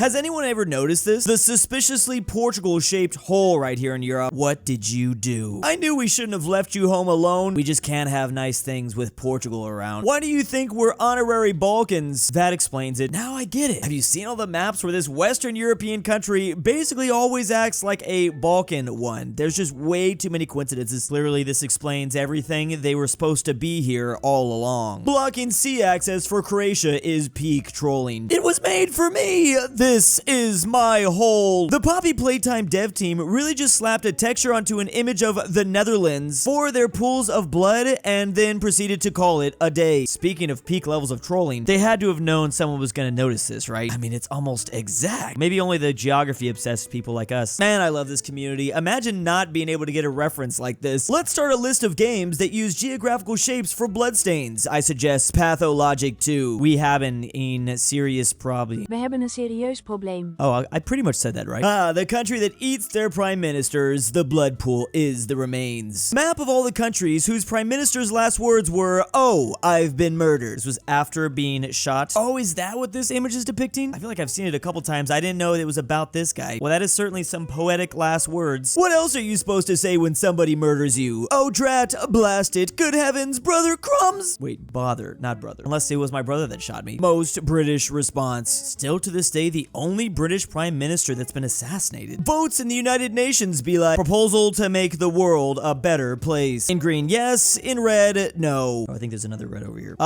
Has anyone ever noticed this? The suspiciously Portugal-shaped hole right here in Europe. What did you do? I knew we shouldn't have left you home alone. We just can't have nice things with Portugal around. Why do you think we're honorary Balkans? That explains it. Now I get it. Have you seen all the maps where this Western European country basically always acts like a Balkan one? There's just way too many coincidences. Literally, this explains everything. They were supposed to be here all along. Blocking sea access for Croatia is peak trolling. It was made for me. This is my hole. The Poppy Playtime dev team really just slapped a texture onto an image of the Netherlands for their pools of blood and then proceeded to call it a day. Speaking of peak levels of trolling, they had to have known someone was gonna notice this, right? I mean, it's almost exact. Maybe only the geography obsessed people like us. Man, I love this community. Imagine not being able to get a reference like this. Let's start a list of games that use geographical shapes for bloodstains. I suggest Pathologic 2. We have een serious problem. We hebben een serieus probleem. Oh, I pretty much said that right. The country that eats their prime ministers. The blood pool is the remains. Map of all the countries whose prime minister's last words were, "Oh, I've been murdered." This was after being shot. Oh, is that what this image is depicting? I feel like I've seen it a couple times. I didn't know it was about this guy. Well, that is certainly some poetic last words. What else are you supposed to say when somebody murders you? Oh, drat, blast it, good heavens, brother crumbs. Wait, bother, not brother. Unless it was my brother that shot me. Most British response. Still to this day, the only British prime minister that's been assassinated. Votes in the United Nations be like, proposal to make the world a better place. In green, yes. In red, no. Oh, I think there's another red over here.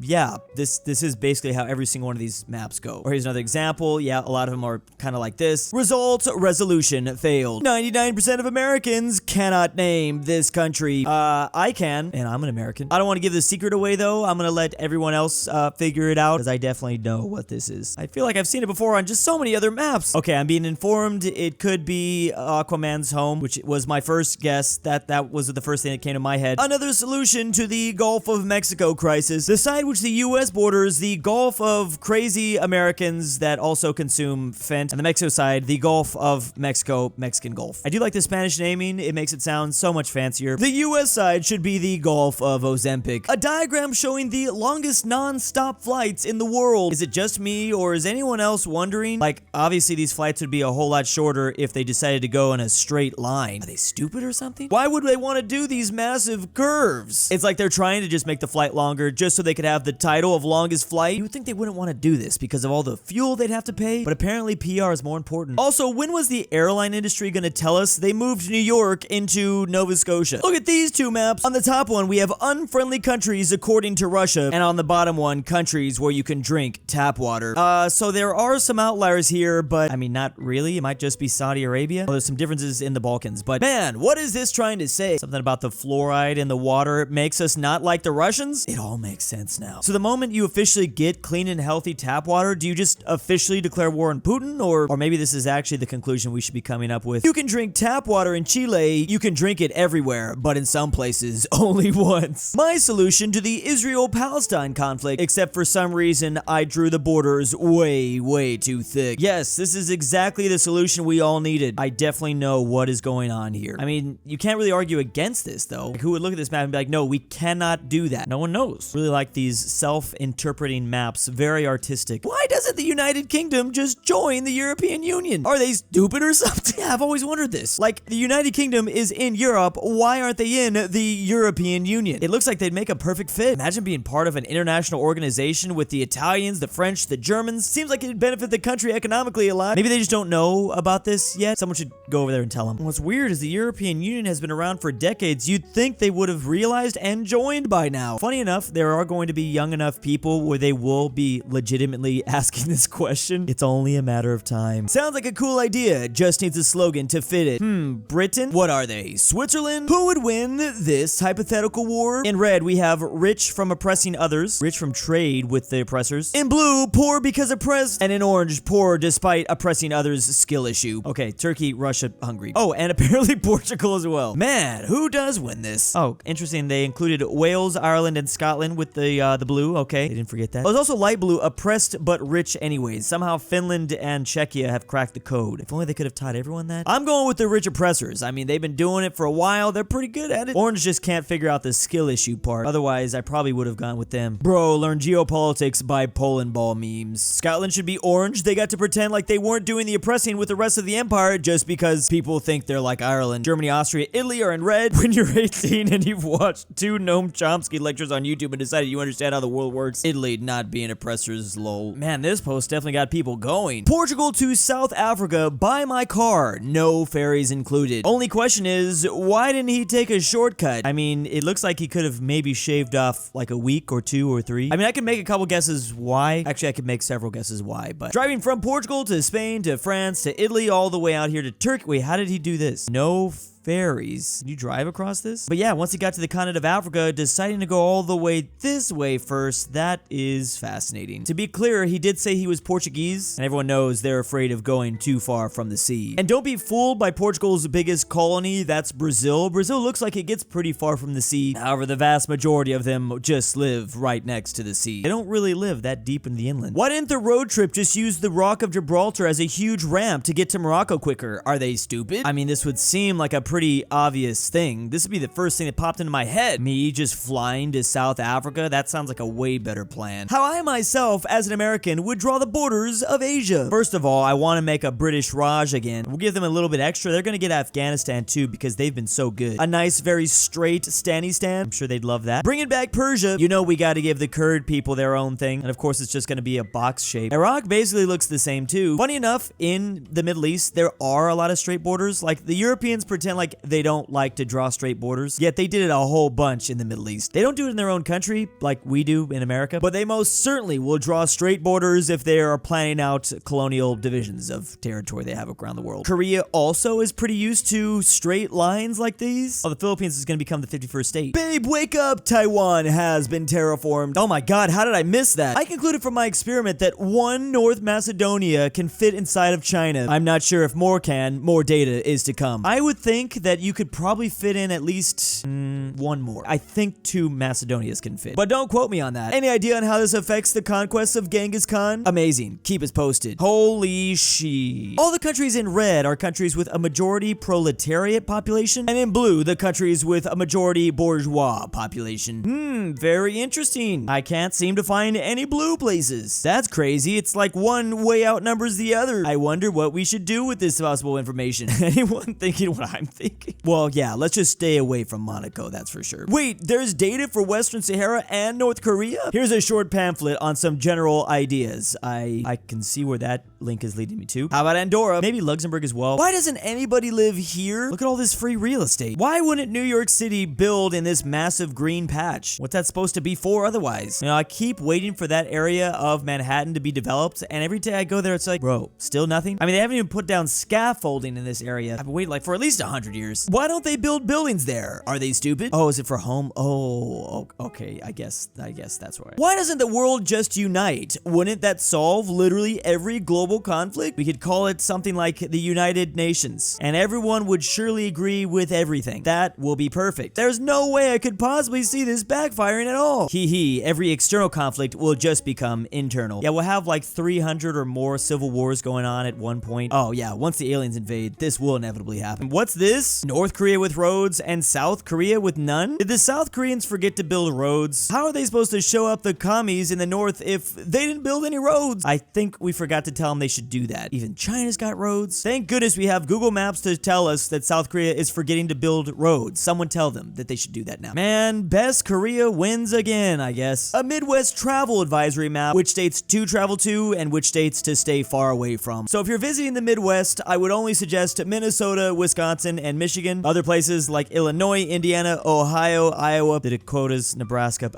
Yeah, this is basically how every single one of these maps go. Or here's another example. Yeah, a lot of them are kind of like this. Result, resolution, failed. 99% of Americans cannot name this country. I can, and I'm an American. I don't want to give the secret away, though. I'm gonna let everyone else figure it out, because I definitely know what this is. I feel like I've seen it before on just so many other maps. Okay, I'm being informed it could be Aquaman's home, which was my first guess. That was the first thing that came to my head. Another solution to the Gulf of Mexico crisis. The side which the U.S. borders the Gulf of crazy Americans that also consume Fent, and the Mexico side, the Gulf of Mexico, Mexican Gulf. I do like the Spanish naming. It makes it sound so much fancier. The U.S. side should be the Gulf of Ozempic. A diagram showing the longest non-stop flights in the world. Is it just me, or is anyone else wondering? Like, obviously these flights would be a whole lot shorter if they decided to go in a straight line. Are they stupid or something? Why would they want to do these massive curves? It's like they're trying to just make the flight longer just so they could have the title of longest flight. You would think they wouldn't want to do this because of all the fuel they'd have to pay, but apparently PR is more important. Also, when was the airline industry going to tell us they moved New York into Nova Scotia? Look at these two maps. On the top one, we have unfriendly countries according to Russia, and on the bottom one, countries where you can drink tap water. So there are some outliers here, but I mean, not really. It might just be Saudi Arabia. Well, there's some differences in the Balkans, but man, what is this trying to say? Something about the fluoride in the water makes us not like the Russians? It all makes sense now. So the moment you officially get clean and healthy tap water, do you just officially declare war on Putin? Or maybe this is actually the conclusion we should be coming up with. You can drink tap water in Chile, you can drink it everywhere, but in some places, only once. My solution to the Israel-Palestine conflict, except for some reason I drew the borders way too thick. Yes, this is exactly the solution we all needed. I definitely know what is going on here. I mean, you can't really argue against this, though. Like, who would look at this map and be like, no, we cannot do that? No one knows. Really like these self-interpreting maps, very artistic. Why doesn't the United Kingdom just join the European Union? Are they stupid or something? Yeah, I've always wondered this. Like, the United Kingdom is in Europe, why aren't they in the European Union? It looks like they'd make a perfect fit. Imagine being part of an international organization with the Italians, the French, the Germans. Seems like it'd benefit the country economically a lot. Maybe they just don't know about this yet. Someone should go over there and tell them. What's weird is the European Union has been around for decades. You'd think they would have realized and joined by now. Funny enough, there are going to be young enough people where they will be legitimately asking this question. It's only a matter of time. Sounds like a cool idea. Just needs a slogan to fit it. Britain? What are they? Switzerland? Who would win this hypothetical war? In red, we have rich from oppressing others, rich from trade with the oppressors. In blue, poor because oppressed. And in orange, poor despite oppressing others' skill issue. Okay, Turkey, Russia, Hungary. Oh, and apparently Portugal as well. Man, who does win this? Oh, interesting. They included Wales, Ireland, and Scotland with the blue. Okay, they didn't forget that. It was also light blue, oppressed but rich anyways. Somehow Finland and Czechia have cracked the code. If only they could have taught everyone that. I'm going with the rich oppressors. I mean, they've been doing it for a while. They're pretty good at it. Orange just can't figure out the skill issue part. Otherwise, I probably would have gone with them. Bro, learn geopolitics by Poland ball memes. Scotland should be orange, they got to pretend like they weren't doing the oppressing with the rest of the empire just because people think they're like Ireland. Germany, Austria, Italy are in red. When you're 18 and you've watched 2 Noam Chomsky lectures on YouTube and decided you understand how the world works, Italy not being oppressors, lol. Man, this post definitely got people going. Portugal to South Africa, buy my car, no ferries included. Only question is, why didn't he take a shortcut? I mean, it looks like he could have maybe shaved off like a week or 2 or 3. I mean, I could make a couple guesses why. Actually, I could make several guesses why, but driving from Portugal to Spain to France to Italy all the way out here to Turkey. Wait, how did he do this? No ferries. Can you drive across this? But yeah, once he got to the continent of Africa, deciding to go all the way this way first, that is fascinating. To be clear, he did say he was Portuguese, and everyone knows they're afraid of going too far from the sea. And don't be fooled by Portugal's biggest colony, that's Brazil. Brazil looks like it gets pretty far from the sea. However, the vast majority of them just live right next to the sea. They don't really live that deep in the inland. Why didn't the road trip just use the Rock of Gibraltar as a huge ramp to get to Morocco quicker? Are they stupid? I mean, this would seem like a pretty obvious thing. This would be the first thing that popped into my head. Me just flying to South Africa? That sounds like a way better plan. How I myself, as an American, would draw the borders of Asia. First of all, I want to make a British Raj again. We'll give them a little bit extra. They're going to get Afghanistan too because they've been so good. A nice, very straight standy stand. I'm sure they'd love that. Bringing back Persia. You know we got to give the Kurd people their own thing. And of course, it's just going to be a box shape. Iraq basically looks the same too. Funny enough, in the Middle East, there are a lot of straight borders. Like the Europeans pretend like they don't like to draw straight borders, yet they did it a whole bunch in the Middle East. They don't do it in their own country like we do in America, but they most certainly will draw straight borders if they are planning out colonial divisions of territory they have around the world. Korea also is pretty used to straight lines like these. Oh, the Philippines is going to become the 51st state. Babe, wake up! Taiwan has been terraformed. Oh my god, how did I miss that? I concluded from my experiment that one North Macedonia can fit inside of China. I'm not sure if more can. More data is to come. I would think that you could probably fit in at least one more. I think 2 Macedonias can fit, but don't quote me on that. Any idea on how this affects the conquest of Genghis Khan? Amazing. Keep us posted. Holy shit. All the countries in red are countries with a majority proletariat population, and in blue, the countries with a majority bourgeois population. Very interesting. I can't seem to find any blue places. That's crazy. It's like one way outnumbers the other. I wonder what we should do with this possible information. Anyone thinking what I'm thinking? Well, yeah, let's just stay away from Monaco, that's for sure. Wait, there's data for Western Sahara and North Korea? Here's a short pamphlet on some general ideas. I can see where that link is leading me to. How about Andorra? Maybe Luxembourg as well. Why doesn't anybody live here? Look at all this free real estate. Why wouldn't New York City build in this massive green patch? What's that supposed to be for otherwise? You know, I keep waiting for that area of Manhattan to be developed, and every day I go there, it's like, bro, still nothing? I mean, they haven't even put down scaffolding in this area. I've been waiting like for at least 100 years. Why don't they build buildings there? Are they stupid? Oh, is it for home? Oh, okay. I guess that's why. Why doesn't the world just unite? Wouldn't that solve literally every global conflict? We could call it something like the United Nations, and everyone would surely agree with everything. That will be perfect. There's no way I could possibly see this backfiring at all. Hee, every external conflict will just become internal. Yeah, we'll have like 300 or more civil wars going on at one point. Oh yeah, once the aliens invade, this will inevitably happen. What's this? North Korea with roads and South Korea with none? Did the South Koreans forget to build roads? How are they supposed to show up the commies in the North if they didn't build any roads? I think we forgot to tell them they should do that. Even China's got roads. Thank goodness we have Google Maps to tell us that South Korea is forgetting to build roads. Someone tell them that they should do that now. Man, best Korea wins again, I guess. A Midwest travel advisory map, which states to travel to and which states to stay far away from. So if you're visiting the Midwest, I would only suggest Minnesota, Wisconsin, and Michigan. Other places like Illinois, Indiana, Ohio, Iowa, the Dakotas, Nebraska.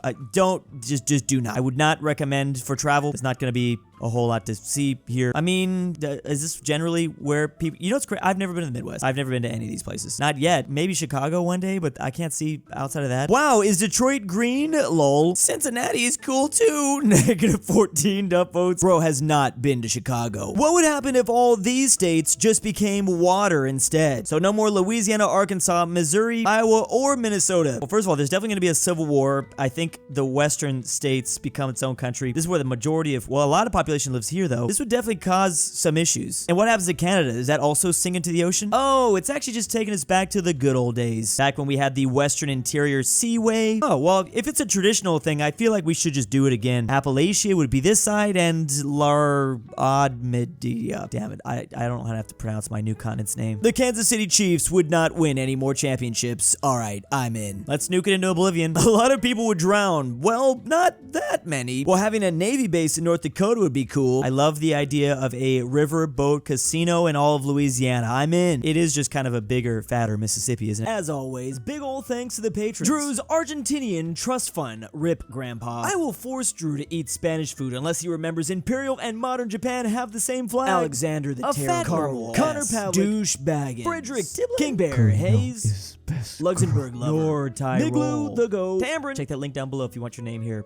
Just do not. I would not recommend for travel. It's not going to be a whole lot to see here. I mean, is this generally where people... You know what's great? I've never been to the Midwest. I've never been to any of these places. Not yet. Maybe Chicago one day, but I can't see outside of that. Wow, is Detroit green? Lol. Cincinnati is cool too. -14 dump votes. Bro has not been to Chicago. What would happen if all these states just became water instead? So no more Louisiana, Arkansas, Missouri, Iowa, or Minnesota. Well, first of all, there's definitely going to be a civil war. I think the western states become its own country. This is where the majority of... Well, a lot of population population lives here, though, this would definitely cause some issues. And what happens in Canada? Does that also sink into the ocean? Oh, it's actually just taking us back to the good old days. Back when we had the Western Interior Seaway. Oh, well, if it's a traditional thing, I feel like we should just do it again. Appalachia would be this side, and Media. Damn it, I don't have to pronounce my new continent's name. The Kansas City Chiefs would not win any more championships. Alright, I'm in. Let's nuke it into oblivion. A lot of people would drown. Well, not that many. Well, having a Navy base in North Dakota would be cool. I love the idea of a riverboat casino in all of Louisiana. I'm in. It is just kind of a bigger, fatter Mississippi, isn't it? As always, big ol' thanks to the patrons. Drew's Argentinian Trust Fund. Rip, Grandpa. I will force Drew to eat Spanish food unless he remembers Imperial and modern Japan have the same flag. Alexander the Terrible. Connor Pavlik. DOOCHBAGGINS. Fredrik Tibblin. KingBearHaze. LuxembourgLover. NordTyrol. Miglu the Go. Tambre. Check that link down below if you want your name here.